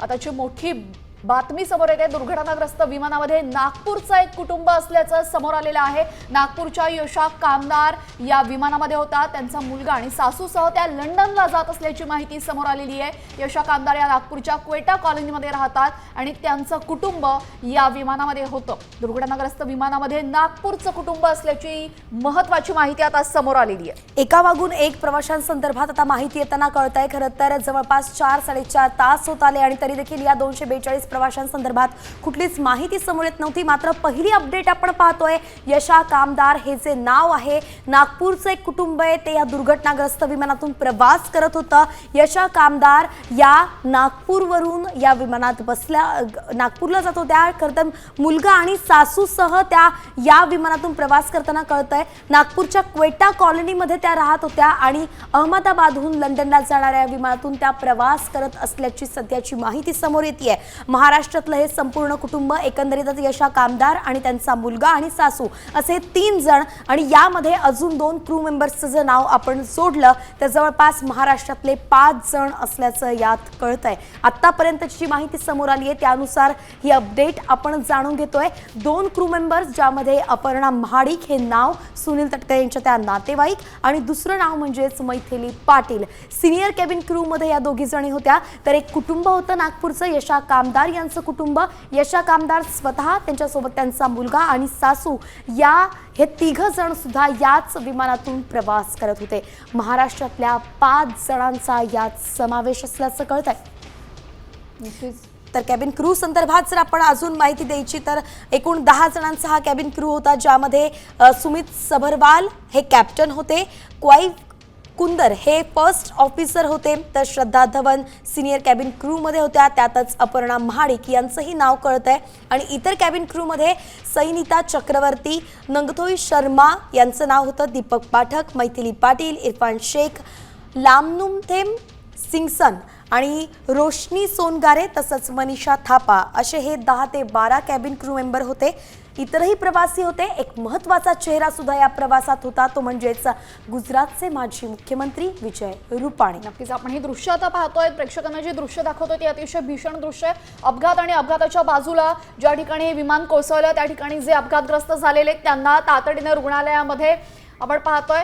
आताची मोठी बातमी समोर येते। दुर्घटनाग्रस्त विमानामध्ये नागपूरचा एक कुटुंब असल्याचं समोर आलेलं आहे। नागपूरच्या यशा कामदार या विमानामध्ये होता। त्यांचा मुलगा आणि सासूसह त्या लंडनला जात असल्याची माहिती समोर आलेली आहे। यशा कामदार या नागपूरच्या क्वेटा कॉलनीमध्ये राहतात आणि त्यांचं कुटुंब या विमानामध्ये होतं। दुर्घटनाग्रस्त विमानामध्ये नागपूरचं कुटुंब असल्याची महत्त्वाची माहिती आता समोर आलेली आहे। एकामागून एक प्रवाशांसंदर्भात आता माहिती येताना कळतंय। खरं तर जवळपास 4-4.5 तास होत आले आणि तरी देखील या 242 प्रवाशांसंदर्भात कुठलीच माहिती समोर येत नव्हती। मात्र पहिली अपडेट आपण पाहतोय, यशा कामदार हे जे नाव आहे, नागपूरचं एक कुटुंब आहे, ते या दुर्घटनाग्रस्त विमानातून प्रवास करत होतं। यशा कामदार या नागपूरवरून या विमानात नागपूरला जात होत्या। खरं तर मुलगा आणि सासूसह त्या या विमानातून प्रवास करताना कळतंय। नागपूरच्या क्वेटा कॉलनीमध्ये त्या राहत होत्या आणि अहमदाबादहून लंडनला जाणाऱ्या विमानातून त्या प्रवास करत असल्याची सध्याची माहिती समोर येते। महाराष्ट्रातलं हे संपूर्ण कुटुंब, एकंदरीतच यशा कामदार आणि त्यांचा मुलगा आणि सासू असे 3 जण आणि यामध्ये अजून 2 क्रू मेंबर्सचं जर नाव आपण जोडलं तर जवळपास महाराष्ट्रातले 5 जण असल्याचं यात कळतंय। आतापर्यंतची जी माहिती समोर आली आहे त्यानुसार ही अपडेट आपण जाणून घेतोय। 2 क्रू मेंबर्स, ज्यामध्ये अपर्णा महाडिक हे नाव, सुनील तटकरे यांच्या त्या नातेवाईक, आणि दुसरं नाव म्हणजेच Maithili Patil. Senior cabin crew मध्ये या दोघी जणी होत्या। तर एक कुटुंब होतं नागपूरचं, यशा कामदार यांचं कुटुंब। यशा कामदार स्वतः, त्यांच्यासोबत त्यांचा मुलगा आणि सासू हे 3 जण सुद्धा याच विमानातून प्रवास करत होते। महाराष्ट्रातल्या 5 जणांचा यात समावेश असल्याचं कळतंय। तर केबिन क्रू संदर्भात जर आपण अजून माहिती द्यायची तर एकूण 10 जणांचा हा केबिन क्रू होता, ज्यामध्ये सुमित सबरवाल हे कॅप्टन होते, क्वाईव कुंदर हे फर्स्ट ऑफिसर होते, तर श्रद्धा धवन सिनियर केबिन क्रू मध्ये होत्या। त्यातच अपर्णा महाडिक यांचंही नाव कळतंय। आणि इतर केबिन क्रू मध्ये सैनिता चक्रवर्ती, नंगथोई शर्मा यांचं नाव होतं, दीपक पाठक, मैथिली पाटील, इरफान शेख, लामनुमथेम सिंगसन आणि रोशनी सोनगारे तसंच मनीषा थापा असे हे 10 ते 12 केबिन क्रू मेंबर होते। इतरही प्रवासी होते। एक महत्त्वाचा चेहरा सुद्धा या प्रवासात होता, तो म्हणजेच गुजरातचे माजी मुख्यमंत्री विजय रुपाणी। नक्कीच आपण ही दृश्य आता पाहतोय। प्रेक्षकांना जे दृश्य दाखवतोय ते अतिशय भीषण दृश्य आहे। अपघात आणि अपघाताच्या बाजूला ज्या ठिकाणी विमान कोसळलं त्या ठिकाणी जे अपघातग्रस्त झालेले त्यांना तातडीने रुग्णालयामध्ये आपण पाहतोय